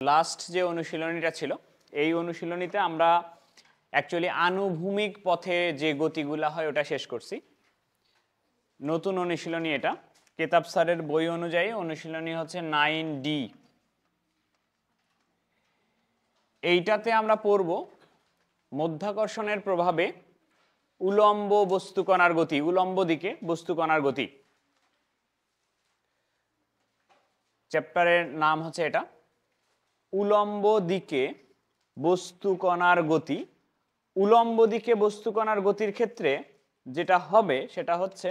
Last যে অনুশীলনীটা ছিল এই অনুশীলনীতে আমরা অ্যাকচুয়ালি আনুভূমিক পথে যে গতিগুলা হয় ওটা শেষ করছি। নতুন অনুশীলনী এটা, কেতাব স্যারের বই অনুযায়ী অনুশীলনী হচ্ছে 9D। এইটাতে আমরা পড়ব মধ্যাকর্ষণের প্রভাবে উলম্ব বস্তুকণার গতি, উলম্ব দিকে বস্তুকণার গতি। চ্যাপ্টারের নাম হচ্ছে এটা, উলম্ব দিকে বস্তুকণার গতি। উলম্ব দিকে বস্তুকণার গতির ক্ষেত্রে যেটা হবে সেটা হচ্ছে,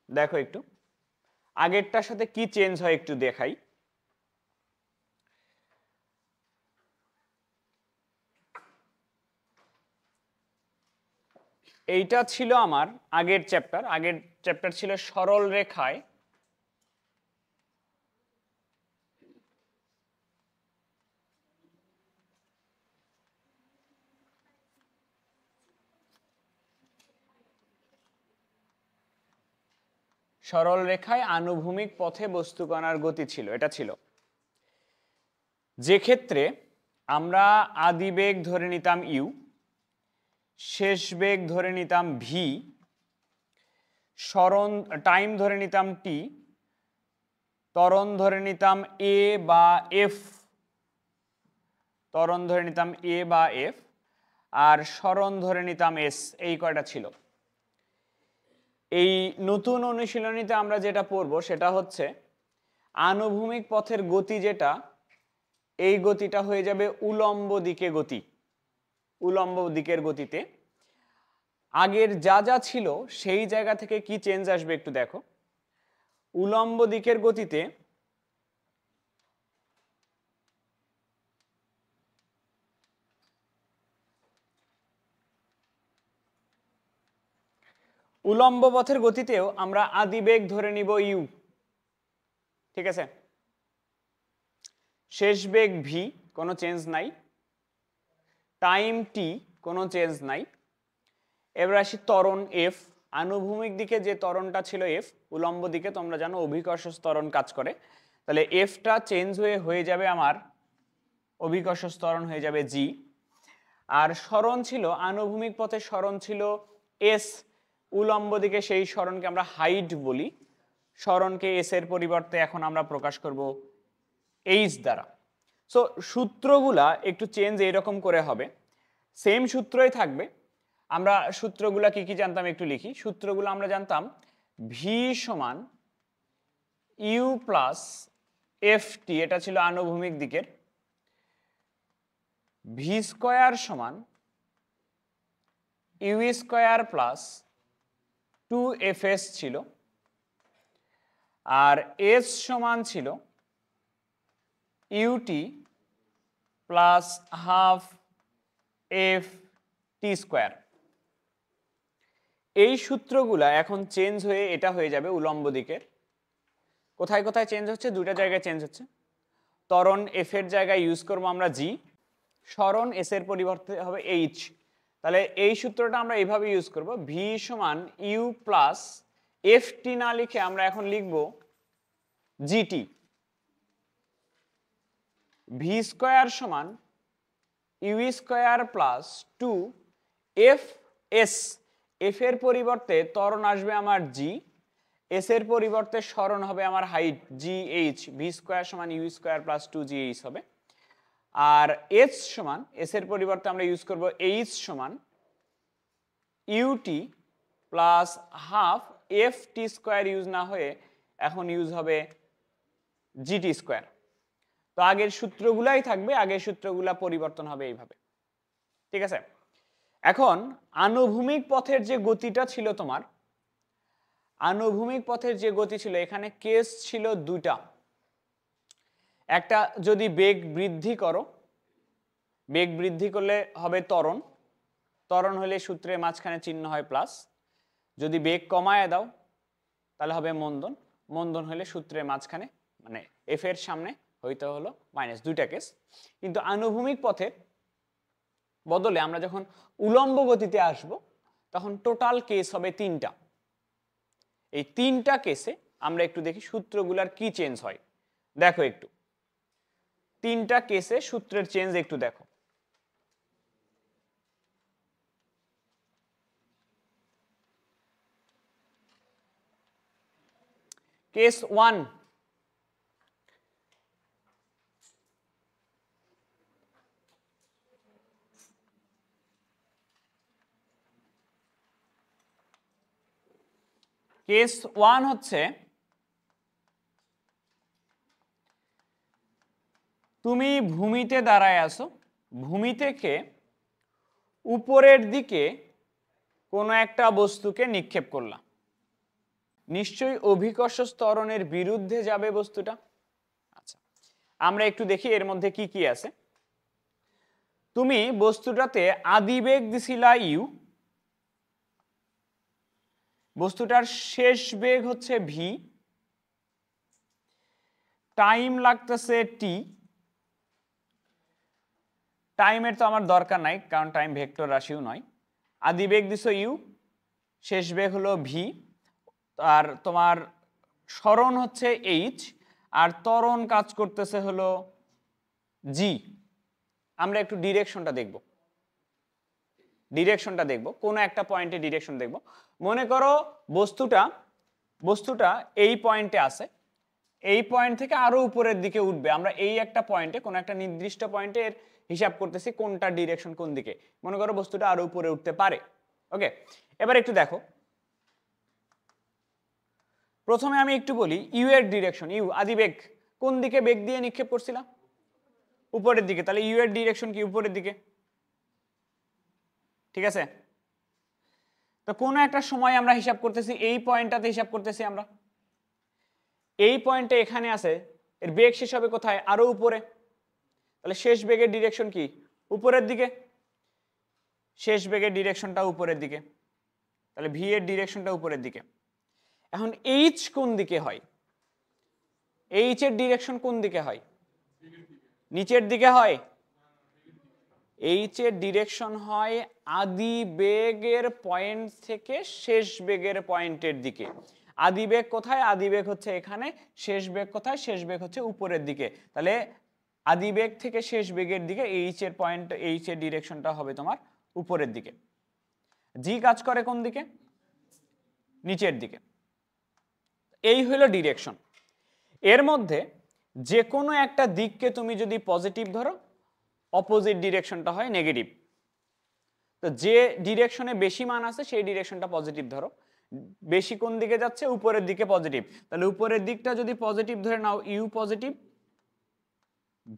দেখো একটু আগেরটার সাথে কি চেঞ্জ হয় একটু দেখাই। এইটা ছিল আমার আগের চ্যাপ্টার ছিল সরল রেখায় আনুভূমিক পথে বস্তুকণার গতি ছিল, এটা ছিল যে ক্ষেত্রে আমরা আদি বেগ ধরে নিতাম ইউ, শেষ বেগ ধরে নিতাম ভি, সরণ টাইম ধরে নিতাম টি, ত্বরণ ধরে নিতাম এ বা এফ, ত্বরণ ধরে নিতাম এ বা এফ, আর সরণ ধরে নিতাম এস। এই কয়টা ছিল। এই নতুন অনুশীলনীতে আমরা যেটা পড়ব সেটা হচ্ছে আনুভূমিক পথের গতি, যেটা এই গতিটা হয়ে যাবে উলম্ব দিকে গতি। উলম্ব দিকের গতিতে আগের যা যা ছিল সেই জায়গা থেকে কি চেঞ্জ আসবে একটু দেখো। উলম্ব দিকের গতিতে উলম্ব পথের গতিতেও আমরা আদিবেগ ধরে নিব ইউ, ঠিক আছে। শেষ বেগ ভি, কোনো চেঞ্জ নাই। টাইম টি, কোনো চেঞ্জ নাই। এবার আসি ত্বরণ এফ। আনুভূমিক দিকে যে ত্বরণটা ছিল এফ, উলম্ব দিকে তোমরা জানো অভিকর্ষ ত্বরণ কাজ করে, তাহলে এফটা চেঞ্জ হয়ে যাবে আমার অভিকর্ষ ত্বরণ হয়ে যাবে জি। আর সরণ ছিল আনুভূমিক পথে, সরণ ছিল এস। উলম্ব দিকে সেই সরণকে আমরা হাইট বলি। সরণকে এস এর পরিবর্তে এখন আমরা প্রকাশ করব এইচ দ্বারা। সো সূত্রগুলা একটু চেঞ্জ এইরকম করে হবে, সেম সূত্রই থাকবে। আমরা সূত্রগুলা কি কি জানতাম একটু লিখি। সূত্রগুলো আমরা জানতাম ভি সমান ইউ প্লাস এফ টি, এটা ছিল আনুভূমিক দিকের। ভি স্কোয়ার সমান ইউ স্কোয়ার প্লাস 2fs ছিল, আর এস সমান ছিল UT plus half F T square. এই সূত্রগুলা এখন চেঞ্জ হয়ে এটা হয়ে যাবে উলম্ব দিকের। কোথায় কোথায় চেঞ্জ হচ্ছে? দুইটা জায়গায় চেঞ্জ হচ্ছে। ত্বরণ এফ এর জায়গায় ইউজ করবো আমরা জি, সরণ এস এর পরিবর্তে হবে এইচ। তাহলে এই সূত্রটা আমরা এইভাবে ইউজ করব, ভি সমান ইউ প্লাস এফ টি না লিখে আমরা এখন লিখব জিটি। ভি স্কোয়ার সমান U square plus 2 F S. F এর পরিবর্তে ত্বরণ আসবে আমার জি, এস এর পরিবর্তে সরণ হবে আমার height G H. V square সমান U square plus 2 G H হবে। আর এস সমান, এস এর পরিবর্তে আমরা ইউজ করব এইচ সমান UT plus half F T square use না হয়ে এখন ইউজ হবে জিটি স্কোয়ার। তো আগের সূত্রগুলাই থাকবে, আগের সূত্রগুলা পরিবর্তন হবে এইভাবে, ঠিক আছে। এখন আনুভূমিক পথের যে গতিটা ছিল তোমার, আনুভূমিক পথের যে গতি ছিল এখানে কেস ছিল দুটা। একটা, যদি বেগ বৃদ্ধি করো, বেগ বৃদ্ধি করলে হবে ত্বরণ, ত্বরণ হলে সূত্রের মাঝখানে চিহ্ন হয় প্লাস। যদি বেগ কমায় দাও তাহলে হবে মন্দন, মন্দন হলে সূত্রের মাঝখানে মানে এফ এর সামনে হইতে হলো মাইনাস। দুইটা কেস। কিন্তু আনুভূমিক পথের বদলে আমরা যখন উলম্ব গতিতে আসব তখন টোটাল কেস হবে তিনটা। এই তিনটা কেসে আমরা একটু দেখি সূত্রগুলার কি চেঞ্জ হয়। দেখো একটু তিনটা কেসে সূত্রের চেঞ্জ একটু দেখো। কেস 1, কেস 1 হচ্ছে তুমি ভূমিতে দাঁড়ায় আছো, ভূমি থেকে উপরের দিকে কোনো একটা বস্তুকে নিক্ষেপ করলাম, নিশ্চয়ই অভিকর্ষ ত্বরণের বিরুদ্ধে যাবে বস্তুটা। আচ্ছা, আমরা একটু দেখি এর মধ্যে কি কি আছে। তুমি বস্তুটাতে আদিবেগ দিছিলা ইউ, বস্তুটার শেষ বেগ হচ্ছে ভি, টাইম লাগতেছে টি, টাইমের তো আমার দরকার নাই কারণ টাইম ভেক্টর রাশিও নয়। আদিবেগ দিছো ইউ, শেষ বেগ হলো ভি, আর তোমার সরণ হচ্ছে এইচ, আর ত্বরণ কাজ করতেছে হলো জি। আমরা একটু ডিরেকশনটা দেখব, ডিরেকশনটা দেখব, কোনো একটা পয়েন্টে ডিরেকশন দেখব। মনে করো বস্তুটা এই পয়েন্টে আছে, এই পয়েন্ট থেকে আরো উপরের দিকে উঠবে। আমরা এই একটা পয়েন্টে, কোনো একটা নির্দিষ্ট পয়েন্টের হিসাব করতেছি কোনটা ডিরেকশন কোন দিকে। মনে করো বস্তুটা আরো উপরে উঠতে পারে। ওকে, এবার একটু দেখো, প্রথমে আমি একটু বলি ইউ এর ডিরেকশন। ইউ আদিবেগ, কোন দিকে বেগ দিয়ে নিক্ষেপ করছিলাম? উপরের দিকে, তাহলে ইউ এর ডিরেকশন কি? উপরের দিকে। ঠিক আছে, তো কোনো একটা সময় আমরা হিসাব করতেছি, এই পয়েন্টটাতে হিসাব করতেছি আমরা, এই পয়েন্টে এখানে আছে, এর বেগ শেষ হবে কোথায়? আরো উপরে। তাহলে শেষ বেগের ডিরেকশন কি? উপরের দিকে। শেষ বেগের ডিরেকশনটা উপরের দিকে, তাহলে ভি এর ডিরেকশনটা উপরের দিকে। এখন এইচ কোন দিকে হয়? এইচ এর ডিরেকশন কোন দিকে হয়? নিচের দিকে হয়। এইচ এর ডিরেকশন হয় আদি বেগের পয়েন্ট থেকে শেষ বেগের পয়েন্টের দিকে। আদি বেগ কোথায়? আদি বেগ হচ্ছে এখানে। শেষ বেগ কোথায়? শেষ বেগ হচ্ছে উপরের দিকে। তাহলে আদি বেগ থেকে শেষ বেগের দিকে এইচ এর পয়েন্ট, এইচ এর ডিরেকশনটা হবে তোমার উপরের দিকে। জি কাজ করে কোন দিকে? নিচের দিকে। এই হলো ডিরেকশন। এর মধ্যে যে কোনো একটা দিককে তুমি যদি পজিটিভ ধরো, অপোজিট ডিরেকশনটা হয় নেগেটিভ। তো যে ডিরেকশনে বেশি মান আছে সেই ডিরেকশনটা পজিটিভ ধরো। বেশি কোন দিকে যাচ্ছে? উপরের দিকে পজিটিভ। তাহলে উপরের দিকটা যদি পজিটিভ ধরে নাও, ইউ পজিটিভ,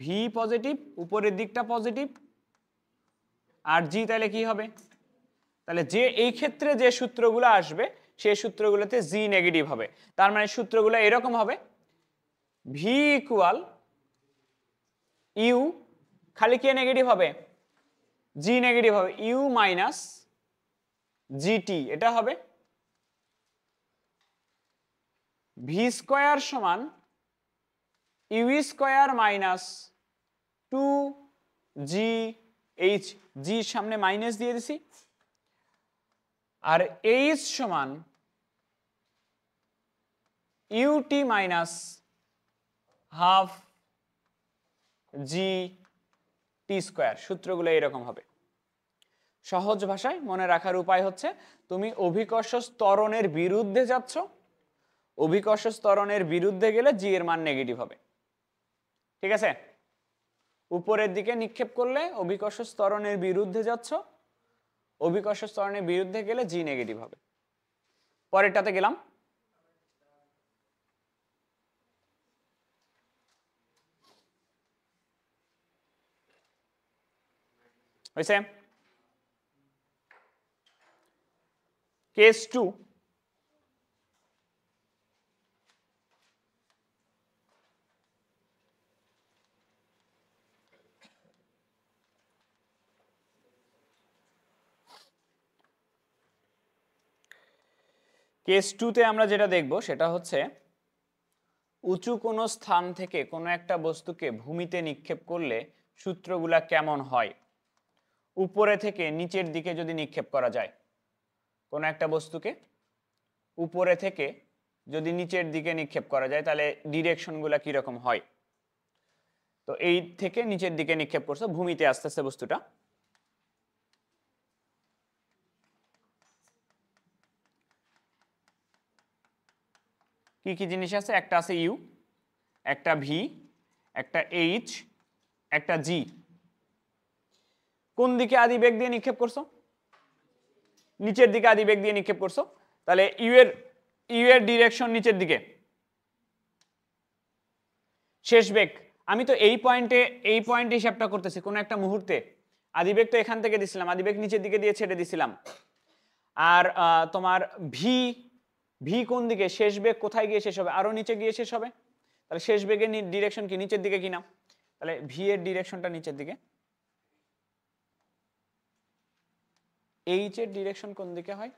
ভি পজিটিভ, উপরের দিকটা পজিটিভ, আর জি তাহলে কি হবে? তাহলে যে এই ক্ষেত্রে যে সূত্রগুলো আসবে সেই সূত্রগুলোতে জি নেগেটিভ হবে। তার মানে সূত্রগুলো এরকম হবে, ভি ইকুয়াল ইউ, খালি কে নেগেটিভ হবে? জি নেগেটিভ হবে, ইউ মাইনাস জিটি, এটা হবে। ভি স্কোয়ার সমান ইউ স্কোয়ার মাইনাস 2GH, জি সামনে মাইনাস দিয়ে দিছি, আর এইচ সমান UT minus half G T square. সূত্রগুলো এরকম হবে। সহজ ভাষায় মনে রাখার উপায় হচ্ছে, তুমি অভিকর্ষ ত্বরণের বিরুদ্ধে যাচ্ছ, অভিকর্ষ ত্বরণের বিরুদ্ধে গেলে জি এর মান নেগেটিভ হবে। ঠিক আছে, উপরের দিকে নিক্ষেপ করলে অভিকর্ষ ত্বরণের বিরুদ্ধে যাচ্ছ, অভিকর্ষ ত্বরণের বিরুদ্ধে গেলে জি নেগেটিভ হবে। পরেরটাতে গেলাম, হয়েছে? কেস 2, কেস 2 তে আমরা যেটা দেখব সেটা হচ্ছে উঁচু কোনো স্থান থেকে কোনো একটা বস্তুকে ভূমিতে নিক্ষেপ করলে সূত্রগুলা কেমন হয়। উপরে থেকে নিচের দিকে যদি নিক্ষেপ করা যায়, কোনো একটা বস্তুকে উপরে থেকে যদি নিচের দিকে নিক্ষেপ করা যায় তাহলে ডিরেকশনগুলো কিরকম হয়। তো এই থেকে নিচের দিকে নিক্ষেপ করছো, ভূমিতে আস্তে আস্তে বস্তুটা। কি কি জিনিস আছে? একটা আছে ইউ, একটা ভি, একটা এইচ, একটা জি। কোন দিকে আদিবেগ দিয়ে নিক্ষেপ করছো? নিচের দিকে আদিবেগ দিয়ে নিক্ষেপ করছো। তাহলে ইউ এর ডিরেকশন নিচের দিকে। শেষ বেগ আমি তো এই পয়েন্টে হিসাবটা করতেছি। কোন একটা মুহূর্তে আদিবেগ তো এখান থেকে দিছিলাম, আদিবেগ নিচের দিকে দিয়ে ছেড়ে দিছিলাম। আর তোমার ভি কোন দিকে? শেষ বেগ কোথায় গিয়ে শেষ হবে? আরো নিচে গিয়ে শেষ হবে। তাহলে শেষ বেগের ডিরেকশন কি? নিচের দিকে কিনা? তাহলে ভি এর ডিরেকশনটা নিচের দিকে। এইচ এর ডিরেকশন কোন দিকে হয়?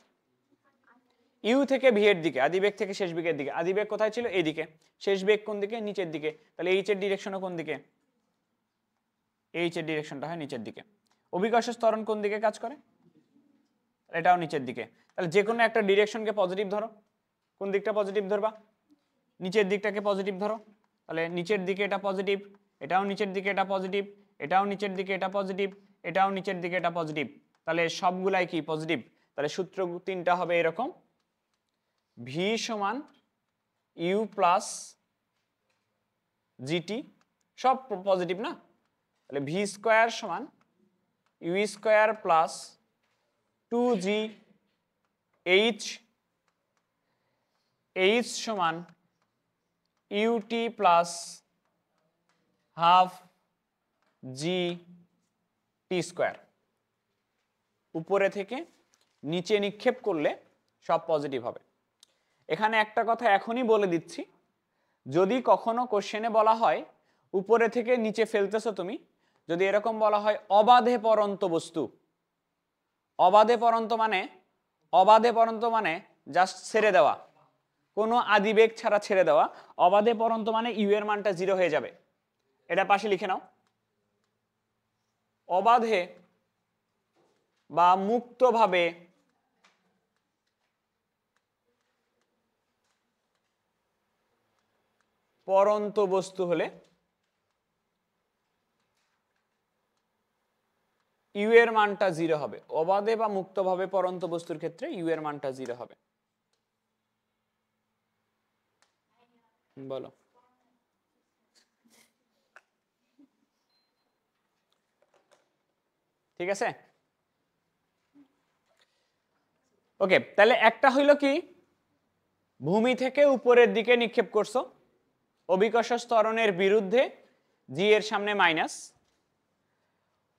ইউ থেকে ভি এর দিকে, আদিবেগ থেকে শেষ বেগের দিকে। আদিবেগ কোথায় ছিল? এইদিকে। শেষ বেগ কোন দিকে? নিচের দিকে। তাহলে এইচ এর ডিরেকশনও কোন দিকে? এইচ এর ডিরেকশনটা হয় নিচের দিকে। অভিকর্ষ ত্বরণ কোন দিকে কাজ করে? এটাও নিচের দিকে। তাহলে যে কোনো একটা ডিরেকশনকে পজিটিভ ধরো। কোন দিকটা পজিটিভ ধরবা? নিচের দিকটাকে পজিটিভ ধরো। তাহলে নিচের দিকে এটা পজিটিভ, এটাও নিচের দিকে এটা পজিটিভ, এটাও নিচের দিকে এটা পজিটিভ, এটাও নিচের দিকে এটা পজিটিভ। তাহলে সবগুলাই কি? পজিটিভ। তাহলে সূত্র তিনটা হবে এরকম, ভি সমান ইউ প্লাস জিটি, সব পজিটিভ না? তাহলে ভি স্কোয়ার সমান ইউ স্কোয়ার প্লাস 2জি এইচ, এইচ সমান UT plus half G T square. উপরে থেকে নিচে নিক্ষেপ করলে সব পজিটিভ হবে। এখানে একটা কথা এখনই বলে দিচ্ছি, যদি কখনো কোশ্চেনে বলা হয় উপরে থেকে নিচে ফেলতেছো তুমি, যদি এরকম বলা হয় অবাধে পরন্ত বস্তু, অবাধে পরন্ত মানে জাস্ট ছেড়ে দেওয়া, কোনো আদিবেগ ছাড়া ছেড়ে দেওয়া। অবাধে পরন্ত মানে ইউ এর মানটা 0 হয়ে যাবে। এটা পাশে লিখে নাও। অবাধে বা মুক্তভাবে পরন্ত বস্তু হলে ইউ এর মানটা 0 হবে। অবাধে বা মুক্তভাবে পরন্ত বস্তুর ক্ষেত্রে ইউ এর মানটা 0 হবে। বলো। ঠিক আছে, ওকে। তাহলে একটা হইল কি, ভূমি থেকে উপরের দিকে নিক্ষেপ করছো, অভিকর্ষ ত্বরণের বিরুদ্ধে, জি এর সামনে মাইনাস।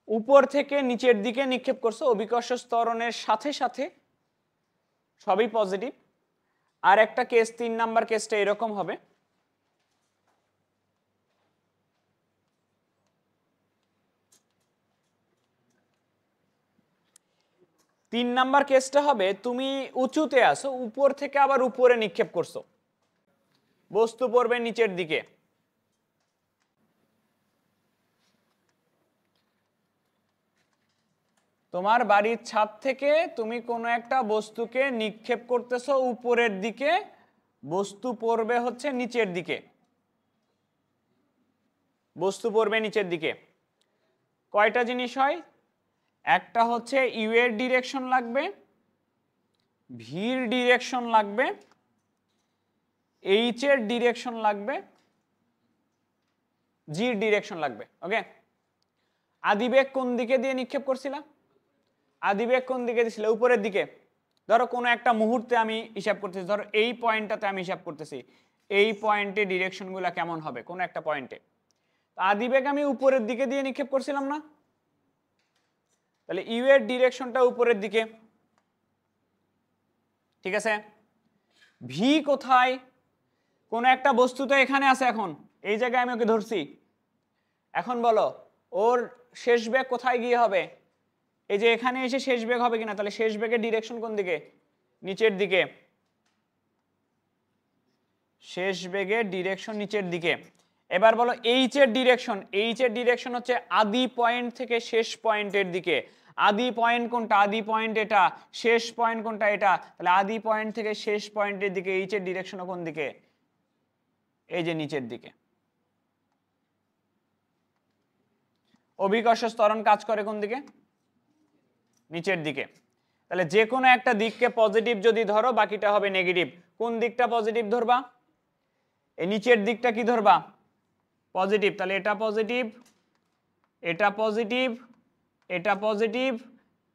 উপর থেকে নিচের দিকে নিক্ষেপ করছো, অভিকর্ষ ত্বরণের সাথে সাথে, সবই পজিটিভ। আর একটা কেস, 3 নাম্বার কেসটা এরকম হবে, তিন নাম্বার কেসটা হবে তুমি উঁচুতে আসো, উপর থেকে আবার উপরে নিক্ষেপ করছো, বস্তু পড়বে নিচের দিকে। তোমার বাড়ির ছাদ থেকে তুমি কোনো একটা বস্তুকে নিক্ষেপ করতেছো উপরের দিকে, বস্তু পড়বে হচ্ছে নিচের দিকে, বস্তু পড়বে নিচের দিকে। কয়টা জিনিস হয়? একটা হচ্ছে ইউ এর ডিরেকশন লাগবে, ভির ডিরেকশন লাগবে, এইচ এর ডিরেকশন লাগবে, জির ডিরেকশন লাগবে। ওকে। আদিবেগ কোন দিকে দিয়ে নিক্ষেপ করছিলাম? আদিবেগ কোন দিকে দিছিল? উপরের দিকে। ধরো কোনো একটা মুহূর্তে আমি হিসাব করতেছি, ধরো এই পয়েন্টটাতে আমি হিসাব করতেছি, এই পয়েন্টে ডিরেকশনগুলো কেমন হবে কোনো একটা পয়েন্টে। আদিবেগ আমি উপরের দিকে দিয়ে নিক্ষেপ করছিলাম না? তাহলে ইউ এর ডিরেকশনটা উপরের দিকে। ঠিক আছে। ভি কোথায়? কোন একটা বস্তু তো এখানে আছে, এখন এই জায়গায় আমি ওকে ধরছি। এখন বলো ওর শেষ বেগ কোথায় গিয়ে হবে? এই যে এখানে এসে শেষ বেগ হবে কিনা? তাহলে শেষ বেগের ডিরেকশন কোন দিকে? নিচের দিকে। শেষ বেগের ডিরেকশন নিচের দিকে। এবার বলো এইচ এর ডিরেকশন। এইচ এর ডিরেকশন হচ্ছে আদি পয়েন্ট থেকে শেষ পয়েন্টের দিকে। আদি পয়েন্ট কোনটা, আদি পয়েন্ট এটা, শেষ পয়েন্ট কোনটা এটা, তাহলে আদি পয়েন্ট থেকে শেষ পয়েন্টের দিকে এইচ এর ডিরেকশন কোন দিকে, এই যে নিচের দিকে। অভিকর্ষ ত্বরণ কাজ করে কোন দিকে, নিচের দিকে। তাহলে যে কোনো একটা দিককে পজিটিভ যদি ধরো বাকিটা হবে নেগেটিভ। কোন দিকটা পজিটিভ ধরবা, এই নিচের দিকটা কি ধরবা, পজিটিভ। তাহলে এটা পজিটিভ, এটা পজিটিভ, এটা পজিটিভ,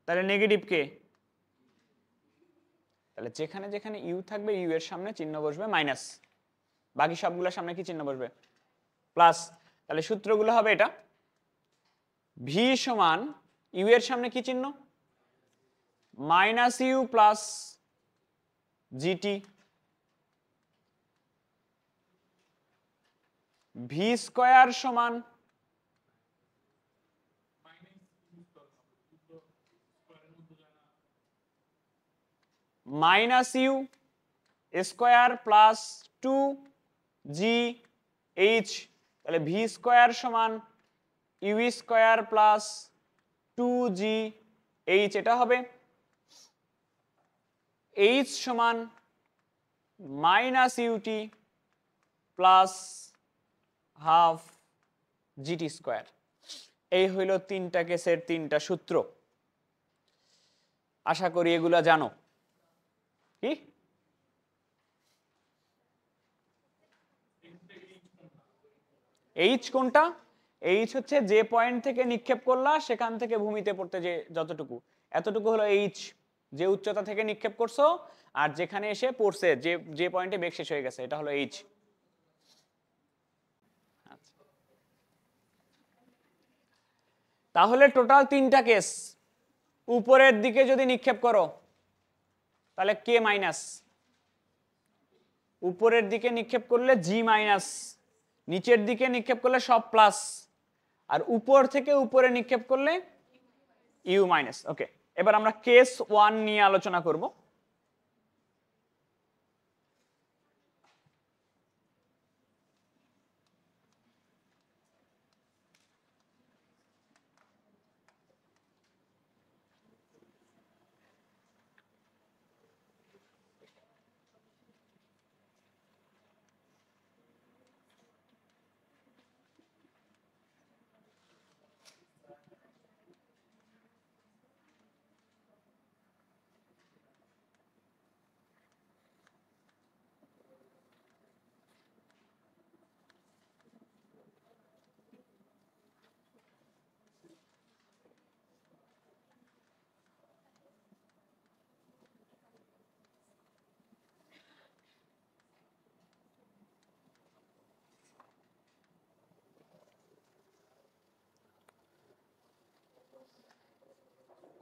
তাহলে নেগেটিভ কে, তাহলে যেখানে যেখানে ইউ থাকবে ইউ এর সামনে চিহ্ন বসবে মাইনাস, বাকি সবগুলোর সামনে কি চিহ্ন বসবে, প্লাস। তাহলে সূত্রগুলো হবে এটা, ভি সমান ইউ এর সামনে কি চিহ্ন, minus U plus G T, V square সমান মাইনাস ইউ স্কয়ার প্লাস 2জি এইচ, তাহলে ভি স্কয়ার সমান ইউ স্কয়ার প্লাস 2জি এইচ, এটা হবে। এইচ সমান minus U T plus half G T square. এই হইল তিনটা কেসের তিনটা সূত্র। আশা করি এগুলা জানো। কি এইচ কোনটা, এইচ হচ্ছে যে পয়েন্ট থেকে নিক্ষেপ করলা সেখান থেকে ভূমিতে পড়তে যে যতটুকু, এতটুকু হলো এইচ, যে উচ্চতা থেকে নিক্ষেপ করছো আর যেখানে এসে পড়ছে, যে যে পয়েন্টে বেগ শেষ হয়ে গেছে, এটা হলো এইচ। তাহলে টোটাল তিনটা কেস। উপরের দিকে যদি নিক্ষেপ করো তাহলে কে মাইনাস, উপরের দিকে নিক্ষেপ করলে জি মাইনাস, নিচের দিকে নিক্ষেপ করলে সব প্লাস, আর উপর থেকে উপরে নিক্ষেপ করলে ইউ মাইনাস। ওকে, এবার আমরা কেস 1 নিয়ে আলোচনা করব।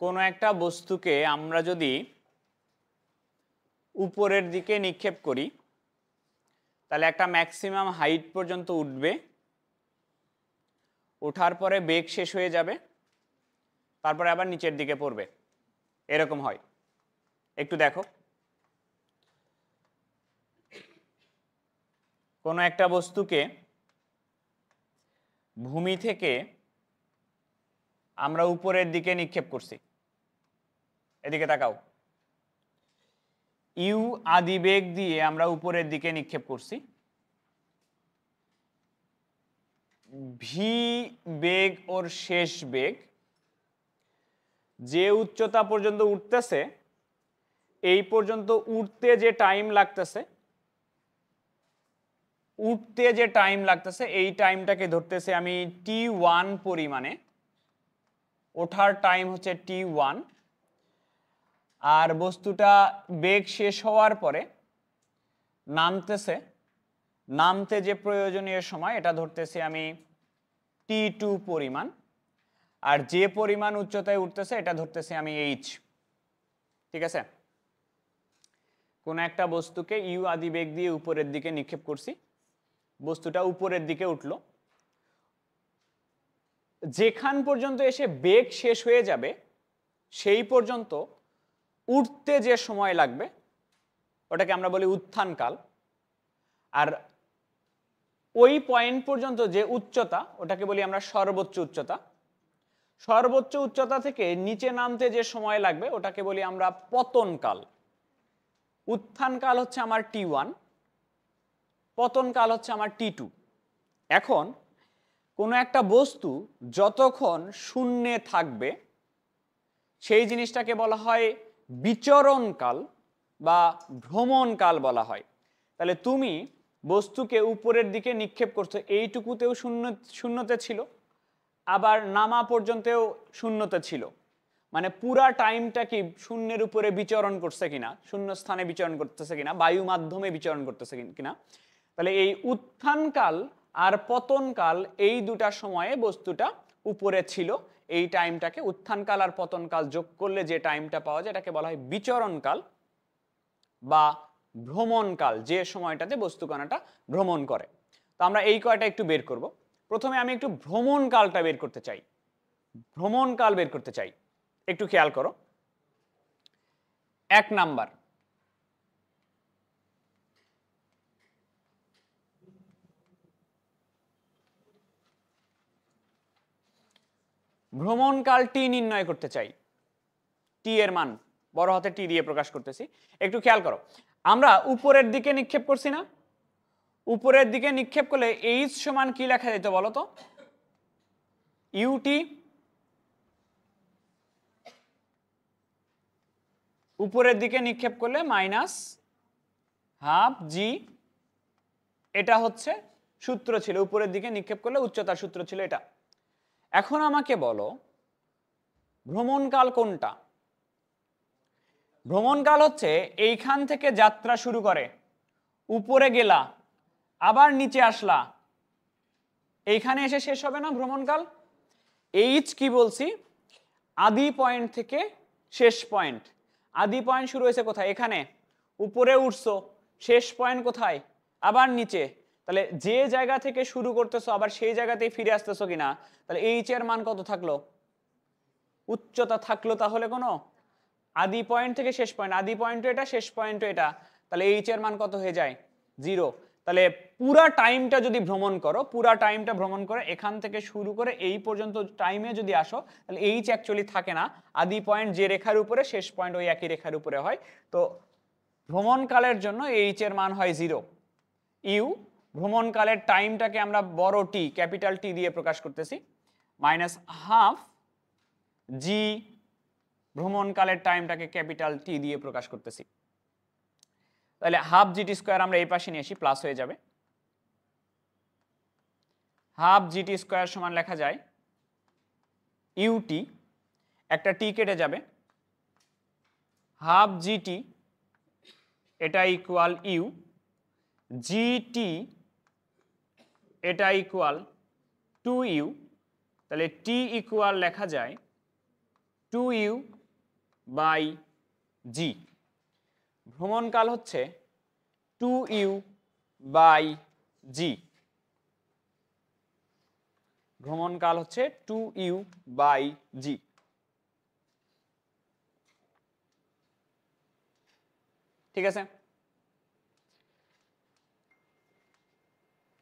কোনো একটা বস্তুকে আমরা যদি উপরের দিকে নিক্ষেপ করি তাহলে একটা ম্যাক্সিমাম হাইট পর্যন্ত উঠবে, ওঠার পরে বেগ শেষ হয়ে যাবে, তারপরে আবার নিচের দিকে পড়বে, এরকম হয়। একটু দেখো, কোনো একটা বস্তুকে ভূমি থেকে আমরা উপরের দিকে নিক্ষেপ করছি, এদিকে তাকাও, ইউ আদি বেগ দিয়ে আমরা উপরের দিকে নিক্ষেপ করছি, ভি বেগ ওর শেষ বেগ, যে উচ্চতা পর্যন্ত উঠতেছে এই পর্যন্ত উঠতে যে টাইম লাগতেছে, উঠতে যে টাইম লাগতেছে এই টাইমটাকে ধরতেছে আমি t1 পরিমাণে, ওঠার টাইম হচ্ছে t1, আর বস্তুটা বেগ শেষ হওয়ার পরে নামতেছে, নামতে যে প্রয়োজনীয় সময় এটা ধরতেছি আমি t2 পরিমাণ, আর যে পরিমাণ উচ্চতায় উঠতেছে এটা ধরতেছি আমি h। ঠিক আছে, কোন একটা বস্তুকে ইউ আদি বেগ দিয়ে উপরের দিকে নিক্ষেপ করছি, বস্তুটা উপরের দিকে উঠলো, যেখান পর্যন্ত এসে বেগ শেষ হয়ে যাবে সেই পর্যন্ত উঠতে যে সময় লাগবে ওটাকে আমরা বলি উত্থানকাল, আর ওই পয়েন্ট পর্যন্ত যে উচ্চতা ওটাকে বলি আমরা সর্বোচ্চ উচ্চতা। সর্বোচ্চ উচ্চতা থেকে নিচে নামতে যে সময় লাগবে ওটাকে বলি আমরা পতনকাল। উত্থানকাল হচ্ছে আমার T1, পতনকাল হচ্ছে আমার T2। এখন কোনো একটা বস্তু যতক্ষণ শূন্যে থাকবে সেই জিনিসটাকে বলা হয় বিচরণকাল বা ভ্রমণকাল বলা হয়। তাহলে তুমি বস্তুকে উপরের দিকে নিক্ষেপ করছো, এইটুকুতেও শূন্যতে ছিল, আবার নামা পর্যন্তও শূন্যতে ছিল, মানে পুরা টাইমটা কি শূন্যের উপরে বিচরণ করছে কিনা, শূন্য স্থানে বিচরণ করতেছে কিনা, বায়ু মাধ্যমে বিচরণ করতেছে কিনা। তাহলে এই উত্থানকাল আর পতনকাল এই দুটা সময়ে বস্তুটা উপরে ছিল, এই টাইমটাকে উত্থানকাল আর পতনকাল যোগ করলে যে টাইমটা পাওয়া যায় এটাকে বলা হয় বিচরণকাল বা ভ্রমণকাল, যে সময়টাতে বস্তুকণাটা ভ্রমণ করে। তো আমরা এই কয়টা একটু বের করব। প্রথমে আমি একটু ভ্রমণকালটা বের করতে চাই, ভ্রমণকাল বের করতে চাই। একটু খেয়াল করো, 1 নাম্বার, ভ্রমণকাল টি নির্ণয় করতে চাই। টি এর মান বড় হাতে টি দিয়ে প্রকাশ করতেছি। একটু খেয়াল করো, আমরা উপরের দিকে নিক্ষেপ করছি না? উপরের দিকে নিক্ষেপ করলে এইচ সমান কি লেখা যেত বলো তো? ইউটি। উপরের দিকে নিক্ষেপ করলে মাইনাস হাফ জি, এটা হচ্ছে সূত্র ছিল। উপরের দিকে নিক্ষেপ করলে উচ্চতার সূত্র ছিল এটা। এখন আমাকে বলো ভ্রমণকাল কোনটা? ভ্রমণকাল হচ্ছে এইখান থেকে যাত্রা শুরু করে, উপরে গেলা, আবার নিচে আসলা, এইখানে এসে শেষ হবে না ভ্রমণকাল? এইচ কি বলছি? আদি পয়েন্ট থেকে শেষ পয়েন্ট। আদি পয়েন্ট শুরু হয়েছে কোথায়? এখানে। উপরে উঠছো, শেষ পয়েন্ট কোথায়? আবার নিচে। তাহলে যে জায়গা থেকে শুরু করতেছো আবার সেই জায়গাতেই ফিরে আসতেছো কিনা? তাহলে এইচ এর মান কত থাকলো? উচ্চতা থাকলো তাহলে কোনো? আদি পয়েন্ট থেকে শেষ পয়েন্ট, আদি পয়েন্ট এটা, শেষ পয়েন্ট এটা, তাহলে এইচ এর মান কত হয়ে যায়? 0। তাহলে পুরা টাইমটা যদি ভ্রমণ করো, পুরা টাইমটা ভ্রমণ করে এখান থেকে শুরু করে এই পর্যন্ত টাইমে যদি আসো, তাহলে এইচ অ্যাকচুয়ালি থাকে না। আদি পয়েন্ট যে রেখার উপরে, শেষ পয়েন্ট ওই একই রেখার উপরে হয়। তো ভ্রমণকালের জন্য এইচ এর মান হয় 0। ইউ, ভ্রমণকালের টাইমটাকে আমরা বড় টি, ক্যাপিটাল টি দিয়ে প্রকাশ করতেছি, মাইনাস হাফ জি, ভ্রমণকালের টাইমটাকে ক্যাপিটাল টি দিয়ে প্রকাশ করতেছি। তাহলে হাফ জিটি স্কোয়ার আমরা এই পাশে নিয়ে আসি, প্লাস হয়ে যাবে। হাফ জিটি স্কোয়ার সমান লেখা যায় ইউটি, একটা টি কেটে যাবে, হাফ জিটি এটা ইকুয়াল ইউ, জিটি এটা ইকুয়াল 2u, তাহলে টি ইকুয়াল লেখা যায় 2u বাই জি। ভ্রমণকাল হচ্ছে 2u বাই জি। ভ্রমণকাল হচ্ছে 2u বাই জি। ঠিক আছে?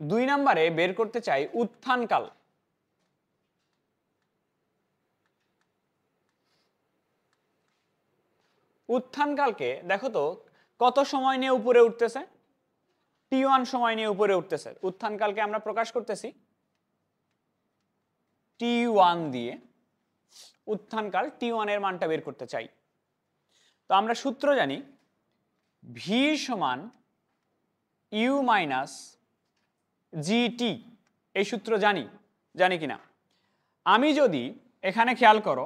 2 নম্বরে বের করতে চাই উত্থানকাল। উত্থানকালকে দেখো তো কত সময় নিয়ে উপরে উঠতেছে? T1 সময় নিয়ে উপরে উঠতেছে। উত্থানকালকে আমরা প্রকাশ করতেছি T1 দিয়ে। উত্থানকাল T1 এর মানটা বের করতে চাই। তো আমরা সূত্র জানি V সমান U মাইনাস জিটি, এই সূত্র জানি কিনা? আমি যদি এখানে খেয়াল করো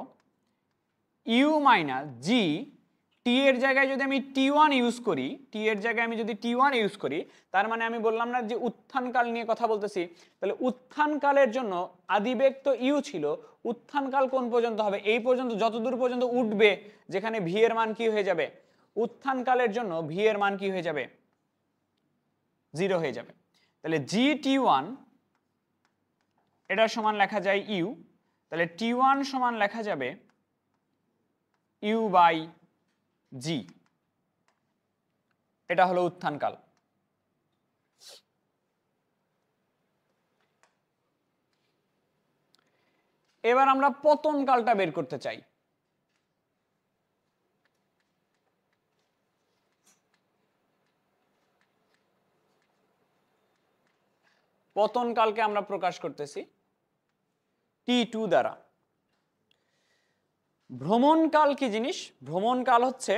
ইউ মাইনাস জি, টি এর জায়গায় যদি আমি T1 ইউজ করি, টি এর জায়গায় আমি যদি T1 ইউজ করি, তার মানে আমি বললাম না যে উত্থানকাল নিয়ে কথা বলতেছি। তাহলে উত্থানকালের জন্য আদিবেগ তো ইউ ছিল, উত্থানকাল কোন পর্যন্ত হবে? এই পর্যন্ত, যতদূর পর্যন্ত উঠবে, যেখানে ভি এর মান কি হয়ে যাবে? উত্থানকালের জন্য ভি এর মান কি হয়ে যাবে? 0 হয়ে যাবে। তাহলে GT1 এটা সমান লেখা যায় ইউ, তাহলে T1 সমান লেখা যাবে ইউ বাই জি। এটা হলো উত্থানকাল। এবার আমরা পতন কালটা বের করতে চাই। পতন কালকে আমরা প্রকাশ করতেছি T2 দ্বারা। ভ্রমণকাল কি জিনিস? ভ্রমণকাল হচ্ছে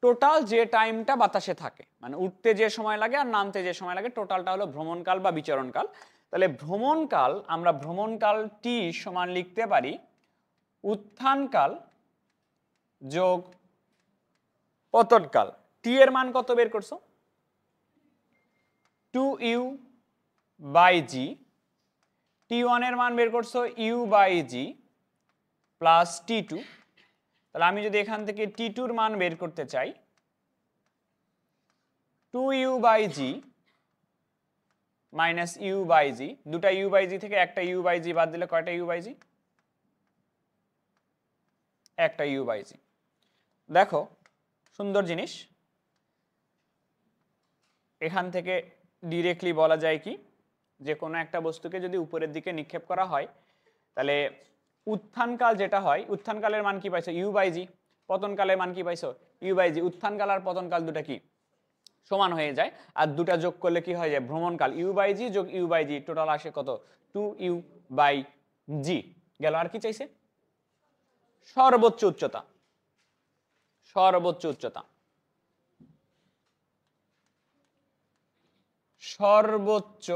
টোটাল যে টাইমটা বাতাসে থাকে, মানে উঠতে যে সময় লাগে আর নামতে যে সময় লাগে, টোটালটা হলো ভ্রমণকাল বা বিচরণকাল। তাহলে ভ্রমণকাল, আমরা ভ্রমণকাল টি সমান লিখতে পারি উত্থানকাল যোগ পতনকাল। টি এর মান কত বের করছো? 2u/g। T1 এর মান বের করছো u/g প্লাস T2। তাহলে আমি যদি এখান থেকে T2 এর মান বের করতে চাই, 2u/g মাইনাস u/g, দুটা u/g থেকে একটা u/g বাদ দিলে কয়টা u/g? একটা u/g। দেখো সুন্দর জিনিস, এখান থেকে ডিরেক্টলি বলা যায় কি, যে কোনো একটা বস্তুকে যদি উপরের দিকে নিক্ষেপ করা হয় তাহলে উত্থানকাল যেটা হয়, উত্থানকালের মান কি পাইছো? u/g। পতনকালের মান কি পাইছো? u/g। উত্থানকাল আর পতনকাল দুটা কি সমান হয়ে যায়, আর দুটা যোগ করলে কি হয়ে যায়? ভ্রমণকাল। u/g যোগ u/g টোটাল আসে কত? 2u/g। গেল। আর কি চাইছে? সর্বোচ্চ উচ্চতা। সর্বোচ্চ উচ্চতা, সর্বোচ্চ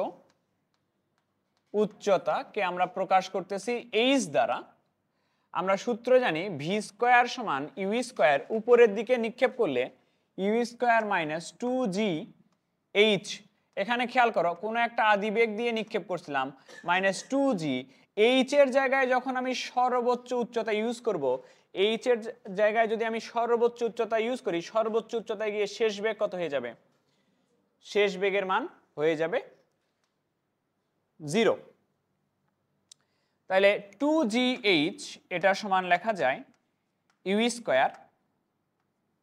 উচ্চতাকে আমরা প্রকাশ করতেছি h দ্বারা। আমরা সূত্র জানি v² সমান u²। উপরের দিকে নিক্ষেপ করলে u² মাইনাস 2gh। এখানে খেয়াল করো, কোনো একটা আদিবেগ দিয়ে নিক্ষেপ করছিলাম, মাইনাস 2g। h এর জায়গায় যখন আমি সর্বোচ্চ উচ্চতা ইউজ করব, h এর জায়গায় যদি আমি সর্বোচ্চ উচ্চতা ইউজ করি, সর্বোচ্চ উচ্চতায় গিয়ে শেষ বেগ কত হয়ে যাবে? শেষ বেগের মান হয়ে যাবে 0। তাহলে 2gh এটা সমান লেখা যায় u²।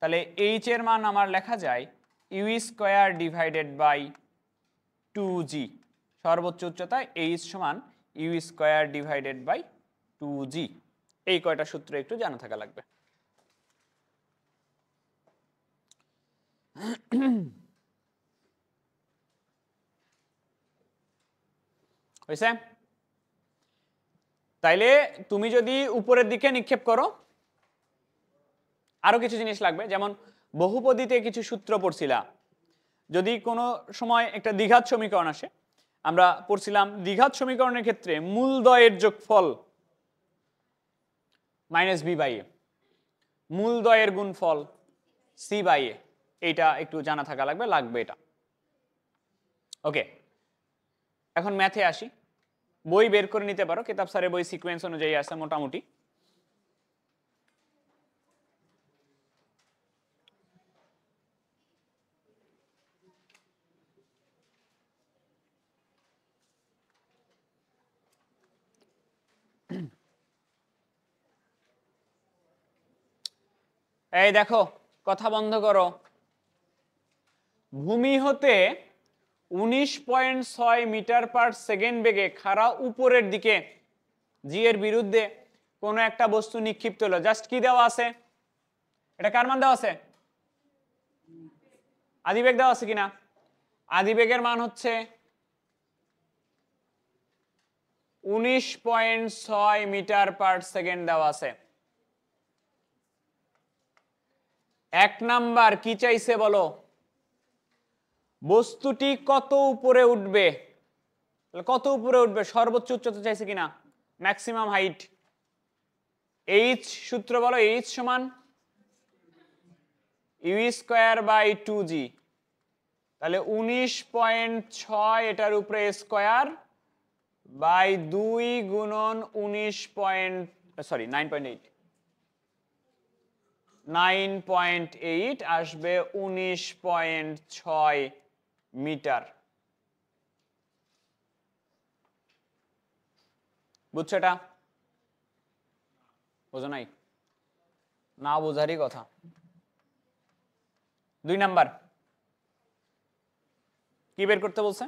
তাহলে h এর মান আমার লেখা যায় u² ডিভাইডেড বাই 2g। সর্বোচ্চ উচ্চতায় h সমান u² ডিভাইডেড বাই 2g। এই কয়টা সূত্র একটু জানা থাকা লাগবে। হয়েছে? তাইলে তুমি যদি উপরের দিকে নিক্ষেপ করো, আরো কিছু জিনিস লাগবে, যেমন বহুপদীতে কিছু সূত্র পড়ছিলা। যদি কোনো সময় একটা দ্বিঘাত সমীকরণ আসে, আমরা পড়ছিলাম দ্বিঘাত সমীকরণের ক্ষেত্রে মূলদ্বয়ের যোগফল মাইনাস b/a, মূলদ্বয়ের গুণফল c/a। এইটা একটু জানা থাকা লাগবে এটা। ওকে, এখন ম্যাথে আসি। বই বের করে নিতে পারো, কিতাব স্যারের বই সিকোয়েন্স অনুযায়ী আছে মোটামুটি। এই দেখো, কথা বন্ধ করো। ভূমি হতে 19.6 মিটার পার সেকেন্ড বেগে খাড়া উপরের দিকে জি এর বিরুদ্ধে কোনো একটা বস্তু নিক্ষিপ্ত হলো। জাস্ট কি দেওয়া আছে? এটা কার মান দেওয়া আছে? আদিবেগ দেওয়া আছে কিনা? আদিবেগের মান হচ্ছে 19.6 মিটার পার সেকেন্ড দেওয়া আছে। এক নাম্বার কি চাইছে বলো? বস্তুটি কত উপরে উঠবে? কত উপরে উঠবে? সর্বোচ্চ উচ্চতা চাইছে কিনা? Maximum height. এইচ সূত্র বলো। এইচ সমান u²/2g। তাহলে 19.6 এটার উপরে স্কোয়ার বাই 2 গুণন 9.8 আসবে 19.6 মিটার। বুঝছো এটা? বোঝো নাই? না বোঝারই কথা। 2 নাম্বার কি বের করতে বলছে?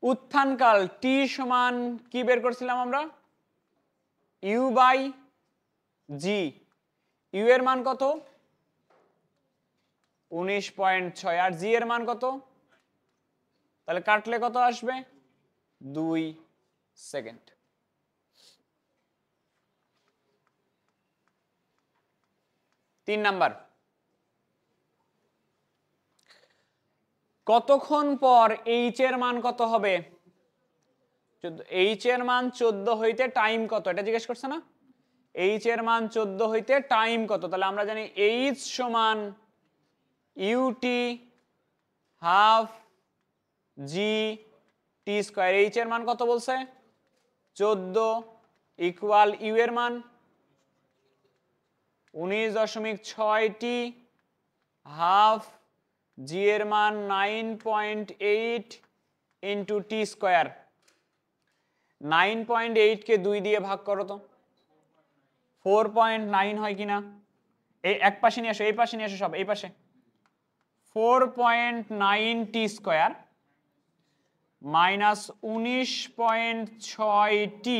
উত্থানকাল টি সমান কি বের করছিলাম আমরা, ইউ বাই জি। ইউ এর মান কত 19.6 আর জি এর মান কত, তাহলে কাটলে কত আসবে 2 সেকেন্ড। তিন নাম্বার, কতক্ষণ পর এইচ এর মান কত হবে, এইচ এর মান 14 হইতে টাইম কত, এটা জিজ্ঞেস করছে না। এইচ এর মান 14 হইতে টাইম কত, তাহলে আমরা জানি এইচ সমান ইউটি হাফ জি টি স্কয়ার। এইচ এর মান কত বলছে 14 ইকুয়াল ইউ এর মান 19.6 টি হাফ জি এর মান 9.8 ইন্টু টি স্কয়ার। 9.8 কে 2 দিয়ে ভাগ করো তো 4.9 হয় কিনা, এই এক পাশে নিয়ে আসো, এই পাশে নিয়ে আসো, সব এই পাশে। 4.9 টি স্কয়ার মাইনাস 19.6 টি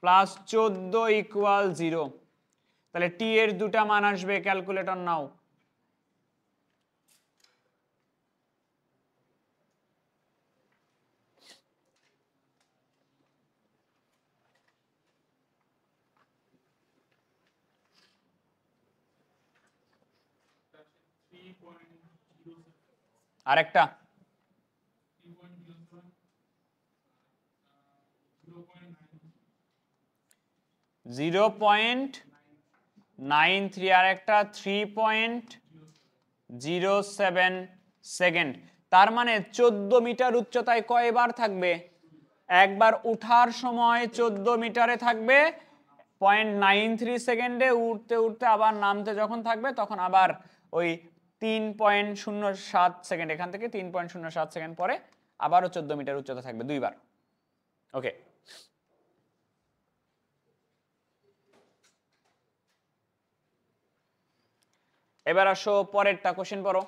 প্লাস 14 ইকুয়াল 0। তাহলে টি এর দুটা মান আসবে, ক্যালকুলেটর নাও। আরেকটা 0.93 আর একটা 3.07 সেকেন্ড। তার মানে 14 মিটার উচ্চতায় কয়বার থাকবে, একবার উঠার সময় 14 মিটারে থাকবে 0.93 সেকেন্ডে, উঠতে উঠতে আবার নামতে যখন থাকবে তখন আবার ওই 3.07 সেকেন্ড, এখান থেকে 3.07 সেকেন্ড পরে আবারও 14 মিটার উচ্চতা থাকবে দুইবার। ওকে, এবার আসো পরেরটা, কোশ্চেন পড়ো।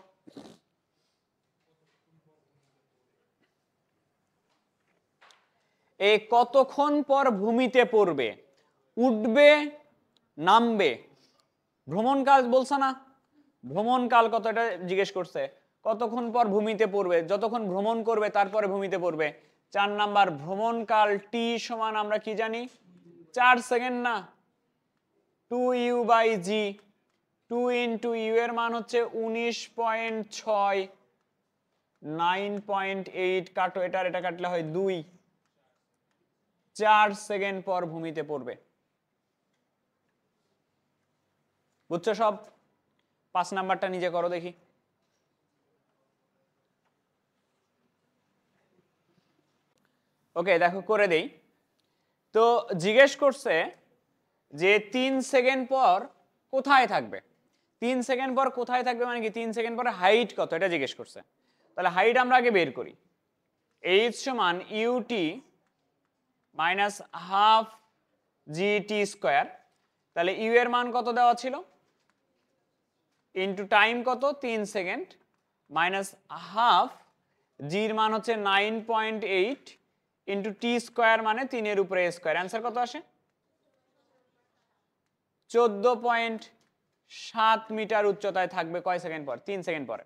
এই কতক্ষণ পর ভূমিতে পড়বে, উঠবে নামবে, ভ্রমণকাল বলছে না, ভ্রমণকাল কত এটা জিজ্ঞেস করছে, কতক্ষণ পর ভূমিতে পড়বে, যতক্ষণ ভ্রমণ করবে তারপরে ভূমিতে পড়বে। 4 নাম্বার, ভ্রমণকাল টি সমান আমরা কি জানি 4 সেকেন্ড না, 2 U by G. 2 into U এর মান হচ্ছে 19.6, 9.8 কাটো, এটা কাটলে হয় 2, 4 সেকেন্ড পর ভূমিতে পড়বে। বুঝছো সব? 5 নাম্বারটা নিজে করো দেখি। ওকে, দেখো করে দেই। তো জিজ্ঞেস করছে যে 3 সেকেন্ড পর কোথায় থাকবে, 3 সেকেন্ড পর কোথায় থাকবে মানে কি 3 সেকেন্ড পরে হাইট কত এটা জিজ্ঞেস করছে। তাহলে হাইট আমরা আগে বের করি, এইচ সমান UT minus half G T square. তাহলে ইউ এর মান কত দেওয়া ছিল, ইন্টু টাইম কত 3 সেকেন্ড, মাইনাস হাফ জির মান হচ্ছে 9.8 ইন্টু টি স্কোয়ার মানে 3 এর উপরে স্কোয়ার। অ্যান্সার কত আসে 14.7 মিটার উচ্চতায় থাকবে কয় সেকেন্ড পর, 3 সেকেন্ড পরে।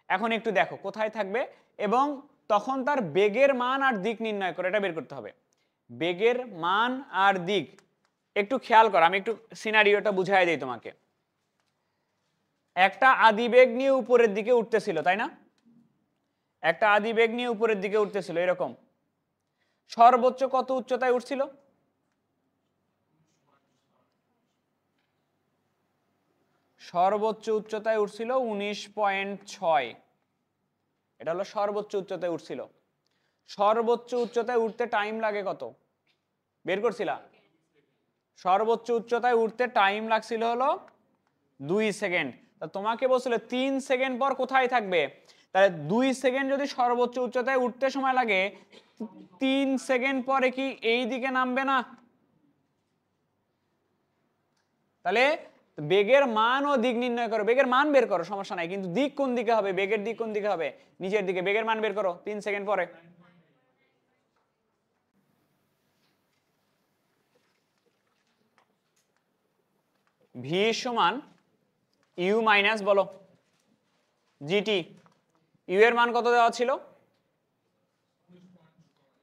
এখন একটু দেখো কোথায় থাকবে এবং তখন তার বেগের মান আর দিক নির্ণয় করে এটা বের করতে হবে। বেগের মান আর দিক একটু খেয়াল করো, আমি একটু সিনারিওটা বুঝাই দিই তোমাকে। একটা আদিবেগ নিয়ে উপরের দিকে উঠতেছিল, তাই না, একটা আদিবেগ নিয়ে উপরের দিকে উঠতেছিল এরকম। সর্বোচ্চ কত উচ্চতায় উঠছিল, সর্বোচ্চ উচ্চতায় উঠছিল 19.6, এটা হলো সর্বোচ্চ উচ্চতায় উঠছিল। সর্বোচ্চ উচ্চতায় উঠতে টাইম লাগে কত বের করছিলা, সর্বোচ্চ উচ্চতায় উঠতে টাইম লাগছিল হলো 2 সেকেন্ড। তা তোমাকে বলছিল 3 সেকেন্ড পর কোথায় থাকবে, তাহলে 2 সেকেন্ড যদি সর্বোচ্চ উচ্চতায় উঠতে সময় লাগে, 3 সেকেন্ড পরে কি এই দিকে নামবে না, তাহলে বেগের মান ও দিক নির্ণয় করো, বেগের মান বের করো সমস্যা নাই, কিন্তু দিক কোন দিকে হবে, বেগের দিক কোন দিকে হবে, নিচের দিকে। বেগের মান বের করো 3 সেকেন্ড পরে ভি সমান ইউ মাইনাস বলো জিটি। ইউ এর মান কত দেওয়া ছিল?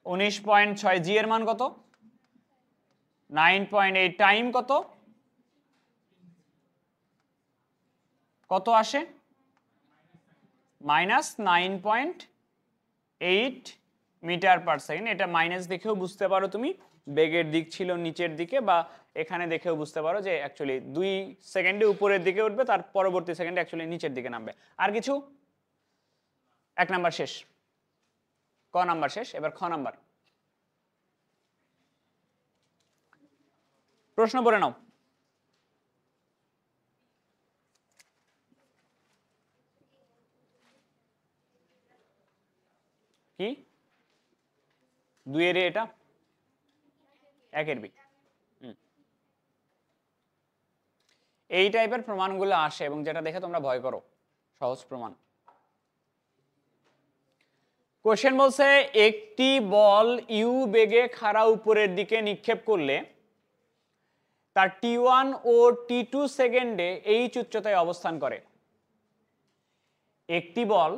19.6। জি এর মান কত? 9.8। টাইম কত? কত আসে? -9.8 মিটার পার সেকেন্ড। এটা মাইনাস দেখেও বুঝতে পারো তুমি বেগের দিক ছিল নিচের দিকে, বা এখানে দেখেও বুঝতে পারো যে অ্যাকচুয়ালি 2 সেকেন্ডে উপরের দিকে উঠবে, তার পরবর্তী সেকেন্ডে অ্যাকচুয়ালি নিচের দিকে নামবে। আর কিছু? 1 নাম্বার শেষ। ক নাম্বার শেষ, এবার খ নাম্বার। প্রশ্ন পড়ে নাও। কি 2 এর এটা 1 এর বি। এই টাইপের প্রমাণগুলো আসে এবং যেটা দেখে তোমরা ভয় করো, সহজ প্রমাণ। কোশ্চেন বলছে একটি বল ইউ বেগে খাড়া উপরের দিকে নিক্ষেপ করলে তার টি1 ও টি2 সেকেন্ডে এইচ উচ্চতায় অবস্থান করে। একটি বল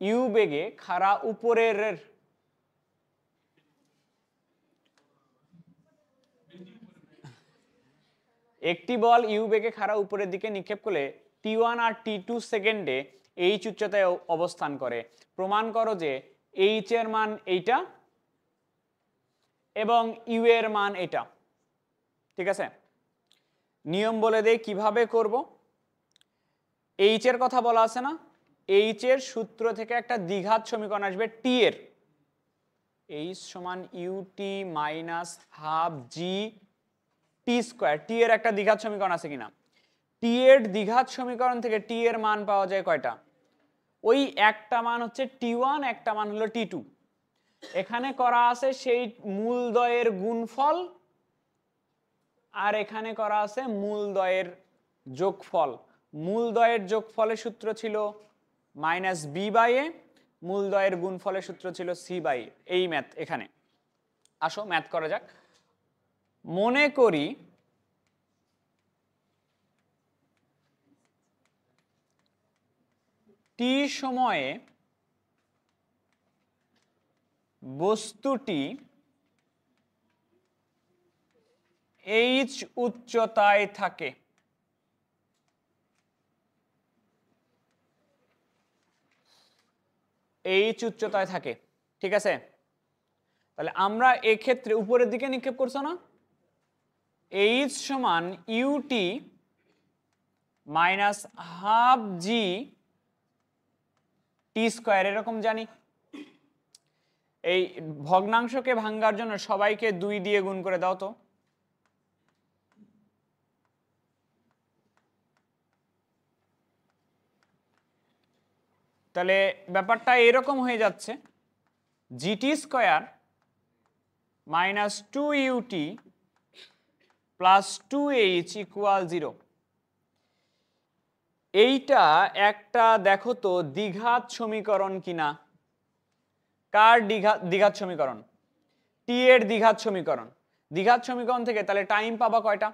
ইউ বেগে খাড়া উপরের একটি বল ইউ বেগে খাড়া উপরের দিকে নিক্ষেপ করলে টি1 আর টি2 সেকেন্ডে এইচ উচ্চতায় অবস্থান করে। প্রমাণ করো যে এইচ এর মান এইটা এবং ইউ এর মান এটা। ঠিক আছে, নিয়ম বলে দেই কিভাবে করব। এইচ এর কথা বলা আছে না, এইচ এর সূত্র থেকে একটা দ্বিঘাত সমীকরণ আসবে টি এর। এইচ সমান UT minus half G T square. টি এর একটা দ্বিঘাত সমীকরণ আছে কিনা? টি এর দ্বিঘাত সমীকরণ থেকে টি এর মান পাওয়া যায় কয়টা? ওই একটা মান হচ্ছে টি1, একটা মান হলো টি2। এখানে করা আছে সেই মূলদ্বয়ের গুণফল, আর এখানে করা আছে মূলদ্বয়ের যোগফল। মূলদ্বয়ের যোগফলের সূত্র ছিল মাইনাস বি বাই এ, মূলদ্বয়ের গুণফলের সূত্র ছিল সি বাই এ। এই ম্যাথ এখানে আসো ম্যাথ করা যাক। মনে করি টি সময়ে বস্তুটি এইচ উচ্চতায় থাকে। এইচ উচ্চতায় থাকে, ঠিক আছে। তাহলে আমরা এক্ষেত্রে উপরের দিকে নিক্ষেপ করছো না, এইচ সমান UT minus half G T square এরকম জানি। এই ভগ্নাংশকে ভাঙ্গার জন্য সবাইকে 2 দিয়ে গুণ করে দাও তো। তাহলে ব্যাপারটা এরকম হয়ে যাচ্ছে, GT square minus 2ut plus 2h equal 0। এইটা একটা দেখো তো দ্বিঘাত সমীকরণ কিনা। কার দ্বিঘাত সমীকরণ? টি এর দ্বিঘাত সমীকরণ। দ্বিঘাত সমীকরণ থেকে তাহলে টাইম পাবা কয়টা?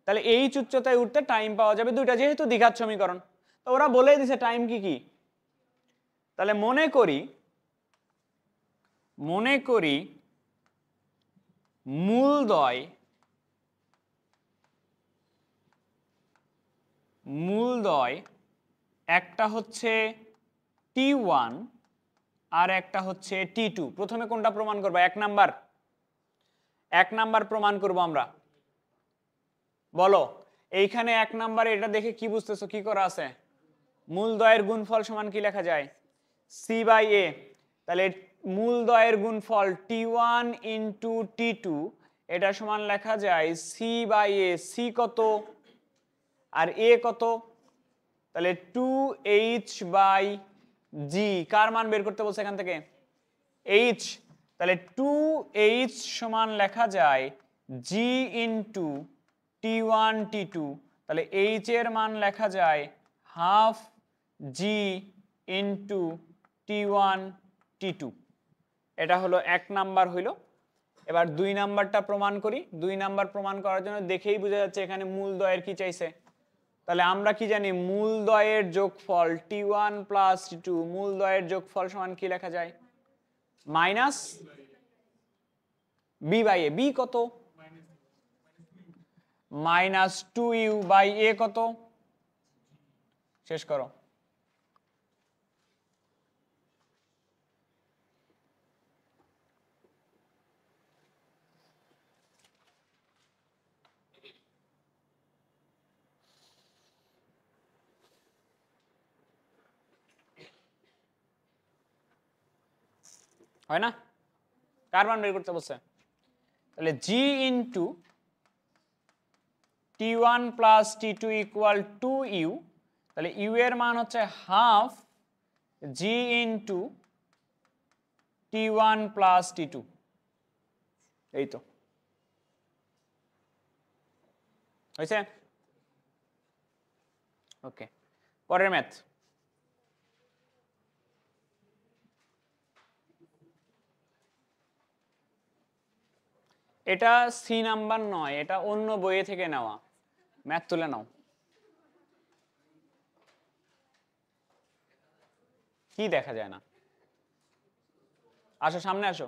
তাহলে এইচ উচ্চতায় উঠতে টাইম পাওয়া যাবে 2টা, যেহেতু দ্বিঘাত সমীকরণ। তো ওরা বলেই দিছে টাইম কি কি। তাহলে মনে করি মূলদ্বয় একটা হচ্ছে টি1 আর একটা হচ্ছে টি2। প্রথমে কোনটা প্রমাণ করবো? 1 নাম্বার প্রমাণ করব আমরা। বলো এইখানে 1 নাম্বারে এটা দেখে কি বুঝতেছো, কি করা আছে? মূলদ্বয়ের গুণফল সমান কি লেখা যায়? সি বাই এ। তাহলে মূলদ্বয়ের গুণফল টি1 ইন্টু টি2, এটা সমান লেখা যায় সি বাই এ। সি কত আর এ কত? তাহলে 2h বাই জি। কার মান বের করতে বলছে এখান থেকে? h। তাহলে 2h সমান লেখা যায় জি ইন্টু টি1 টি2। তাহলে h এর মান লেখা যায় হাফ জি ইন্টু টি1 টি2। এটা হলো 1 নাম্বার হইল। এবার 2 নাম্বারটা প্রমাণ করি। 2 নাম্বার প্রমাণ করার জন্য দেখেই বোঝা যাচ্ছে এখানে মূলদ্বয়ের কি চাইছে। তাহলে আমরা কি জানি মূলদ্বয়ের যোগফল t1 + t2, মূলদ্বয়ের যোগফল সমান কি লেখা যায়? Minus b/a। b কত? -2u/a কত? শেষ করো। হয় না? কার মান বের করতে বলছে? তাহলে g * t1 + t2 = 2u। তাহলে u এর মান হচ্ছে হাফ g * t1 + t2। এই তো হয়েছে। ওকে, পরের ম্যাথ। এটা সি নাম্বার নয়, এটা অন্য বইয়ে থেকে নেওয়া। ম্যাথ তুলে নাও। কি দেখা যায় না? আসো সামনে আসো।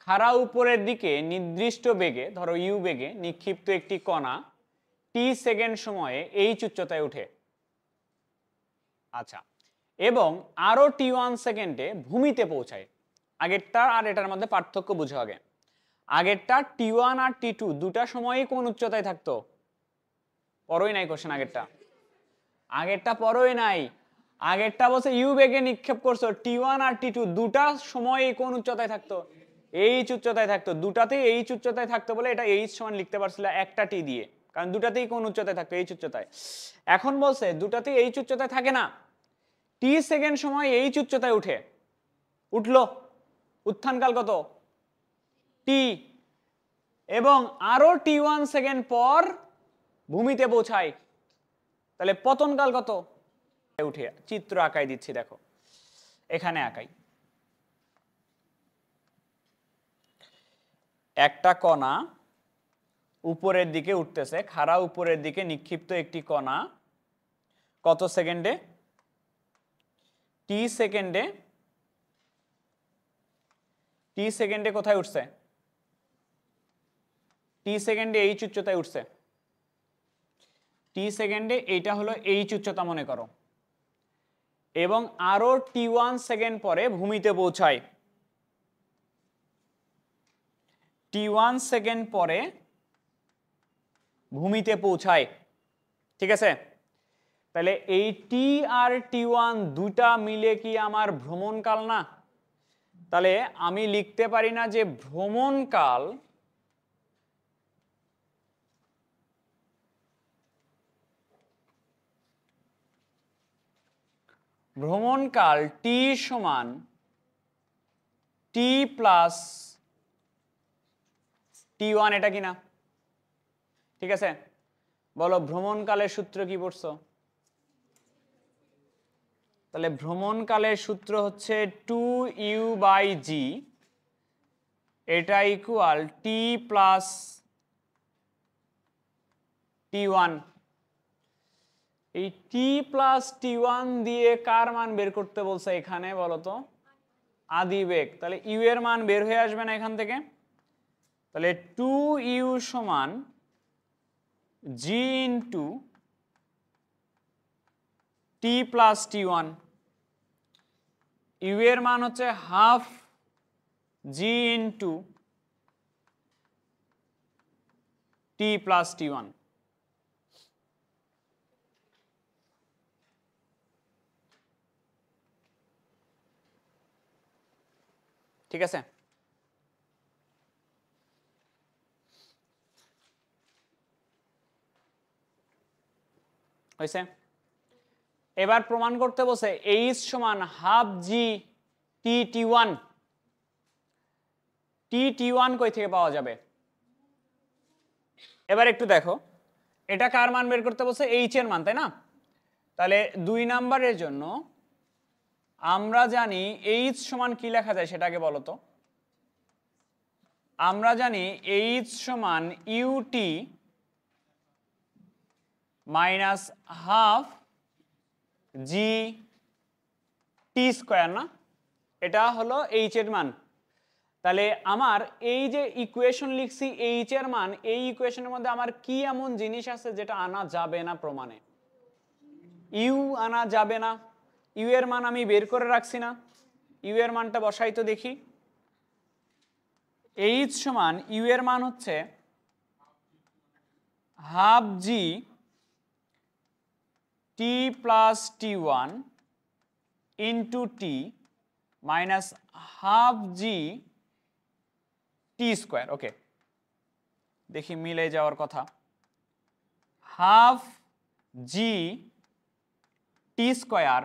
খাড়া উপরের দিকে নির্দিষ্ট বেগে, ধরো ইউ বেগে নিক্ষিপ্ত একটি কণা টি সেকেন্ড সময়ে এইচ উচ্চতায় ওঠে। আচ্ছা, এবং আরো t1 সেকেন্ডে ভূমিতে পৌঁছায়। আগেরটা আর এটার মধ্যে পার্থক্য বুঝো আগে। আগেরটা t1 আর t2 দুটা সময়ই কোন উচ্চতায় থাকতো? পরই নাই কোশ্চেন। আগেরটা পরই নাই। আগেরটা বলছে ইউ বেগে নিক্ষেপ করছো, t1 আর t2 দুটা সময়ই কোন উচ্চতায় থাকতো? এইচ উচ্চতায় থাকতো। দুটাতেই এইচ উচ্চতায় থাকতো বলে এটা এইচ সমান লিখতে পারছিল একটা টি দিয়ে, কারণ দুটাতেই কোন উচ্চতায় থাকতো? এইচ উচ্চতায়। এখন বলছে দুটাতেই এইচ উচ্চতায় থাকে না, টি সেকেন্ড সময় এইচ উচ্চতায় উঠে। উঠলো, উত্থানকাল কত? টি। এবং আরো t1 সেকেন্ড পর ভূমিতে পৌঁছায়, তাহলে পতনকাল কত? উঠে। চিত্র আঁকাই দিচ্ছি, দেখো এখানে আঁকাই। একটা কণা উপরের দিকে উঠতেছে, খাড়া উপরের দিকে নিক্ষিপ্ত একটি কণা কত সেকেন্ডে? টি সেকেন্ডে। টি সেকেন্ডে কোথায় উঠছে? টি সেকেন্ডে এইচ উচ্চতায় উঠছে। টি সেকেন্ডে এইটা হলো এইচ উচ্চতা মনে করো, এবং আরো t1 সেকেন্ড পরে ভূমিতে পৌঁছায়। t1 সেকেন্ড পরে ভূমিতে পৌঁছায়, ঠিক আছে? তাহলে এই টি আর t1 দুটা মিলে কি আমার ভ্রমণকাল না? তাহলে আমি লিখতে পারি না যে ভ্রমণকাল টি সমান টি প্লাস t1, এটা কিনা? ঠিক আছে, বলো ভ্রমণকালের সূত্র কি পড়ছো? তাহলে ভ্রমণকালের সূত্র হচ্ছে 2u/g, এটা ইকুয়াল টি প্লাস t1। এই টি প্লাস t1 দিয়ে কার মান বের করতে বলছে এখানে বলো তো? আদিবেগ। তাহলে ইউ এর মান বের হয়ে আসবে না এখান থেকে? তাহলে 2u সমান g into T plus t1। U এর মান হচ্ছে half G into T plus t1। ঠিক আছে? হয়েছে? এবার প্রমাণ করতে বসে এইচ সমান হাফ জি টি টি1। টি1 কই থেকে পাওয়া যাবে? এবার একটু দেখো, এটা কার মান বের করতে বলছে? এইচ এর মান, তাই না? তাহলে 2 নাম্বারের জন্য আমরা জানি এইচ সমান কি লেখা যায় সেটাকে বলো তো। আমরা জানি এইচ সমান UT minus half G T square না, এটা হলো এইচ এর মান। তাহলে আমার এই যে ইকুয়েশন লিখছি এইচ এর মান, এই ইকুয়েশনের মধ্যে আমার কি এমন জিনিস আছে যেটা আনা যাবে না প্রমাণে? ইউ আনা যাবে না, ইউ এর মান আমি বের করে রাখছি না, ইউ এর মানটা বসাই তো দেখি। এইচ সমান ইউ এর মান হচ্ছে হাফ জি টি plus T one into T minus half G T square. ওকে, দেখি মিলে যাওয়ার কথা। Half G T square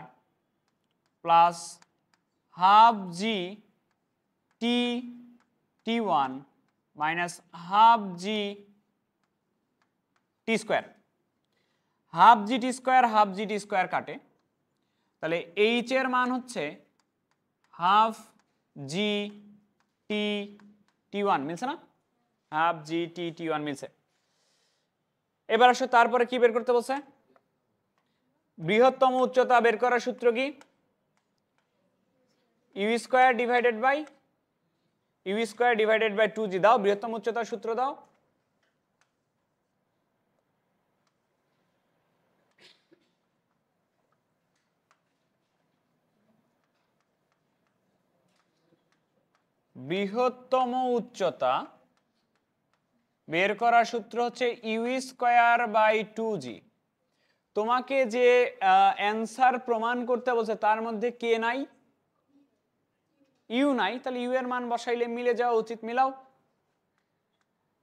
plus half G টি T one minus half G T square. Half G T square half G T square কাটে, তাহলে H এর মান হচ্ছে half G টি T one, মিলছে না? হাফ জি টি টি ওয়ান মিলছে। এবার আসো তারপরে কি বের করতে বলছে? বৃহত্তম উচ্চতা বের করার সূত্র কি? U square divided by U square divided by 2g দাও, বৃহত্তম উচ্চতার সূত্র দাও। বৃহত্তম উচ্চতা বের করার সূত্র হচ্ছে ইউ স্কোয়ার বাই 2g। তোমাকে যে অ্যান্সার প্রমাণ করতে বলছে তার মধ্যে কে নাই? ইউ নাই, তাহলে ইউ এর মান বসাইলে মিলে যাওয়া উচিত, মিলাও।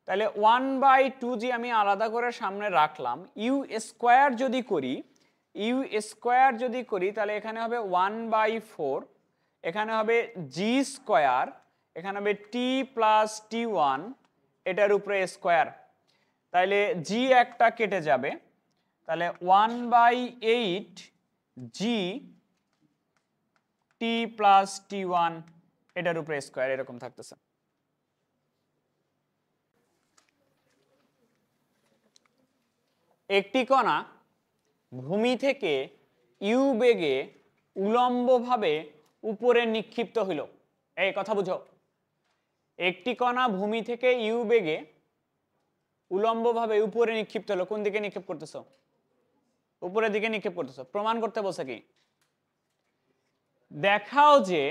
তাহলে 1/2g আমি আলাদা করে সামনে রাখলাম। ইউ স্কোয়ার যদি করি, ইউ স্কোয়ার যদি করি তাহলে এখানে হবে 1/4, এখানে হবে জি স্কোয়ার, এখানে হবে টি প্লাস টি ওয়ান, এটার উপরে স্কোয়ার, তাহলে জি একটা কেটে যাবে, তাহলে 1/8 জি টি প্লাস টি ওয়ান এটার উপরে স্কোয়ার, এরকম থাকতেছে। একটি কণা ভূমি থেকে ইউ বেগে উলম্বভাবে উপরে নিক্ষিপ্ত হইল। এই কথা বুঝো, একটি কণা ভূমি থেকে ইউ বেগে উলম্বভাবে উপরে নিক্ষিপ্ত হলো। কোন দিকে নিক্ষেপ করতেছ? উপরের দিকে নিক্ষেপ করতেছ। প্রমাণ করতে বলছে কি? দেখাও যে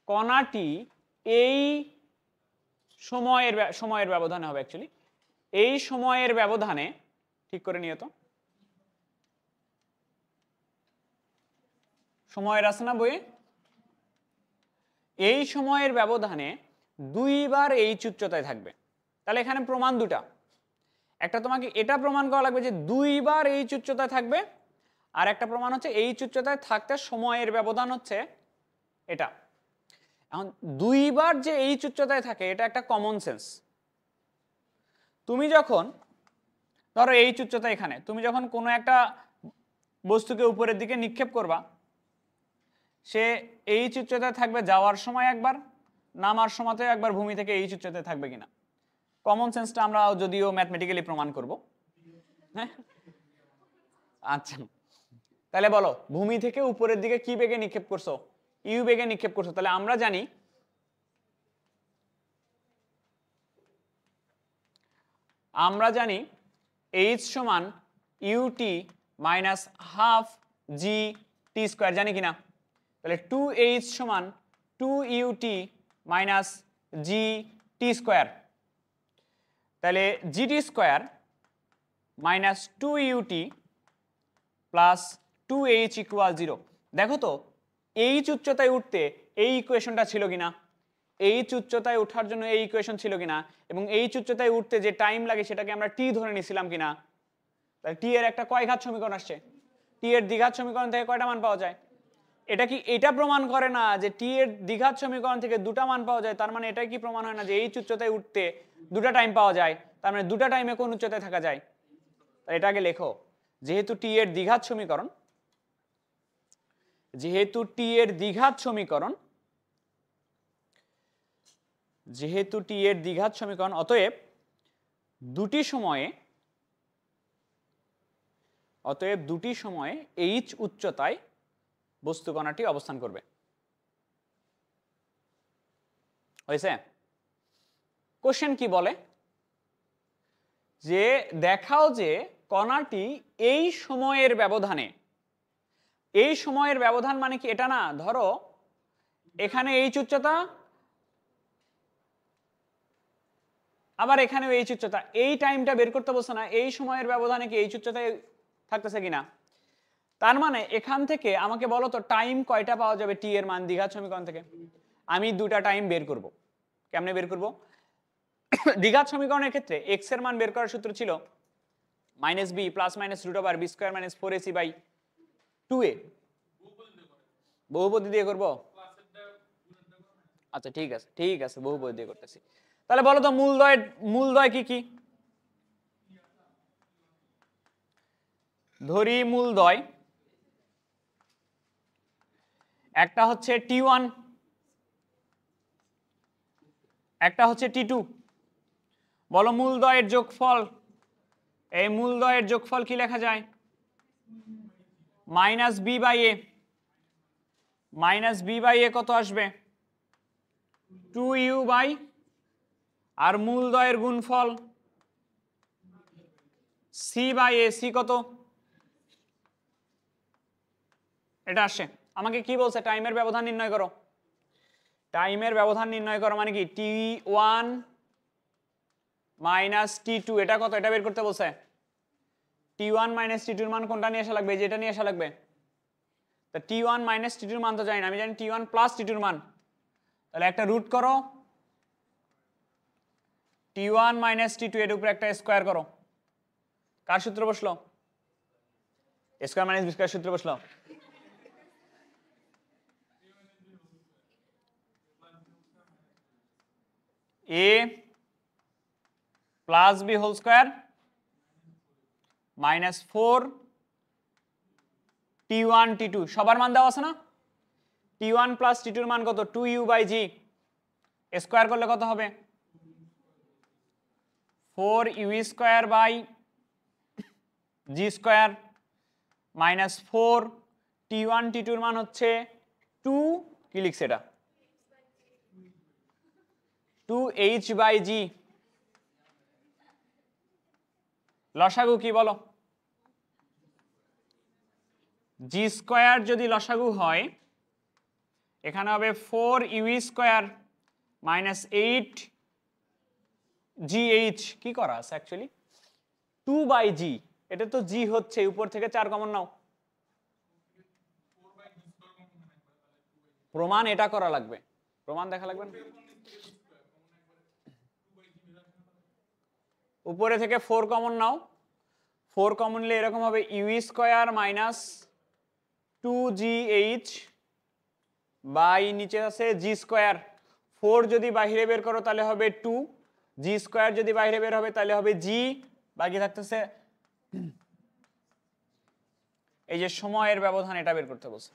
কণাটি এই সময়ের ব্যবধানে হবে, অ্যাকচুয়ালি এই সময়ের ব্যবধানে, ঠিক করে নিও তো, সময়ের আছে না বইয়ে, এই সময়ের ব্যবধানে দুইবার এইচ উচ্চতায় থাকবে। তাহলে এখানে প্রমাণ দুটা, একটা তোমাকে এটা প্রমাণ করা লাগবে যে দুইবার এইচ উচ্চতায় থাকবে, আর একটা প্রমাণ হচ্ছে এইচ উচ্চতায় থাকতে সময়ের ব্যবধান হচ্ছে এটা। এখন দুইবার যে এইচ উচ্চতায় থাকে এটা একটা কমন সেন্স। তুমি যখন ধরো এইচ উচ্চতা এখানে, তুমি যখন কোনো একটা বস্তুকে উপরের দিকে নিক্ষেপ করবা, সে এইচ উচ্চতায় থাকবে যাওয়ার সময় একবার, নামার সময়তেও একবার ভূমি থেকে এইচ উচ্চতায় থাকবে কিনা। কমন সেন্সটা আমরা যদিও ম্যাথমেটিক্যালি প্রমাণ করব। হ্যাঁ, আচ্ছা, তাহলে বলো ভূমি থেকে উপরের দিকে কি বেগে নিক্ষেপ করছো? ইউ বেগে নিক্ষেপ করছো। তাহলে আমরা জানি এইচ সমান UT minus half G T square, জানি কিনা? তাহলে 2h সমান 2ut মাইনাস জি টি স্কোয়ার, তাহলে GT square minus 2ut plus 2h equal 0। দেখো তো এইচ উচ্চতায় উঠতে এই ইকুয়েশনটা ছিল কিনা, এইচ উচ্চতায় ওঠার জন্য এই ইকুয়েশন ছিল কিনা, এবং এইচ উচ্চতায় উঠতে যে টাইম লাগে সেটাকে আমরা টি ধরে নিয়েছিলাম কিনা। তাহলে টি এর একটা কয় ঘাত সমীকরণ আসছে? টি এর দ্বিঘাত সমীকরণ থেকে কয়টা মান পাওয়া যায়? এটা কি এটা প্রমাণ করে না যে টি এর দ্বিঘাত সমীকরণ থেকে দুটা মান পাওয়া যায়? তার মানে এটাই কি প্রমাণ হয় না যে এইচ উচ্চতায় উঠতে দুটা টাইম পাওয়া যায়? তার মানে দুটা টাইমে কোন উচ্চতায় থাকা যায়? এটাকে লেখো, যেহেতু টি এর দ্বিঘাত সমীকরণ, যেহেতু টি এর দ্বিঘাত সমীকরণ, অতএব দুটি সময়ে এইচ উচ্চতায় বস্তু কণাটি অবস্থান করবে। হয়েছে? কোশ্চেন কি বলে যে দেখাও যে কণাটি এই সময়ের ব্যবধানে, এই সময়ের ব্যবধান মানে কি এটা না, ধরো এখানে এইচ উচ্চতা আবার এখানেও এইচ উচ্চতা, এই টাইমটা বের করতে বলছে না, এই সময়ের ব্যবধানে কি এইচ উচ্চতায় থাকতেছে কিনা। তার মানে এখান থেকে আমাকে বলো তো টাইম কয়টা পাওয়া যাবে টি এর মান দ্বিঘাত সমীকরণ থেকে। আমি দুটা টাইম বের করব। কেমনে বের করব? দ্বিঘাত সমীকরণের ক্ষেত্রে এক্স এর মান বের করার সূত্র ছিল minus B plus minus root over B square minus 4ac by 2a। বহুপদী দিয়ে করব? আচ্ছা ঠিক আছে বহুপদী দিয়ে করতেছি। তাহলে বলো তো মূলদ্বয় কি কি? ধরি মূলদ্বয় একটা হচ্ছে T1, একটা হচ্ছে T2। বলো মূলদ্বয়ের যোগফল। এই মূলদ্বয়ের যোগফল কি লেখা যায়? Minus B by A. Minus B by A কত আসবে? 2u বাই, আর মূলদ্বয়ের গুণফল সি বাই এ। সি কত? এটা আসে। আমাকে কি বলছে? টাইমের ব্যবধান নির্ণয় করো। টাইমের ব্যবধান নির্ণয় করো মানে কি T1 মাইনাস T2, এটা কত? এটা বের করতে বলছে। T1 মাইনাস T2 এর মান কোনটা নিয়ে আসা লাগবে? যেটা নিয়ে আসা লাগবে। তা T1 মাইনাস T2 এর মান তো জানি না, আমি জানি T1 প্লাস T2 এর মান। তাহলে একটা রুট করো, T1 মাইনাস T2 এর উপরে একটা স্কোয়ার করো। কার সূত্র বসলো? স্কোয়ার মাইনাস বি স্কোয়ার সূত্র বসলো। a plus B whole square minus 4 T1 T2 সবার মান দেওয়া আছে না? T1 প্লাস T2 এর মান কত? 2u by G. স্কোয়ার করলে কত হবে? 4u square by G square minus 4 T1 T2 এর মান হচ্ছে 2, কি লিখছে এটা? 2h বাই জি। লসাগু কি বলো? জি স্কোয়ার যদি লসাগু হয় এখানে হবে 4u স্কোয়ার মাইনাস 8gh। কি করা আছে অ্যাকচুয়ালি? 2 বাই জি, এটা তো জি হচ্ছে, উপর থেকে 4 কমন নাও। প্রমাণ এটা করা লাগবে, প্রমাণ দেখা লাগবে না। উপরে থেকে 4 কমন নাও, 4 কমন নিলে এরকম হবে you square minus 2gh by নিচে আছে জি স্কোয়ার। 4 যদি বাইরে বের করো তাহলে হবে 2, জি স্কোয়ার যদি বাইরে বের হবে তাহলে হবে জি, বাকি থাকতেছে এই যে সময়ের ব্যবধান, এটা বের করতে বলছে।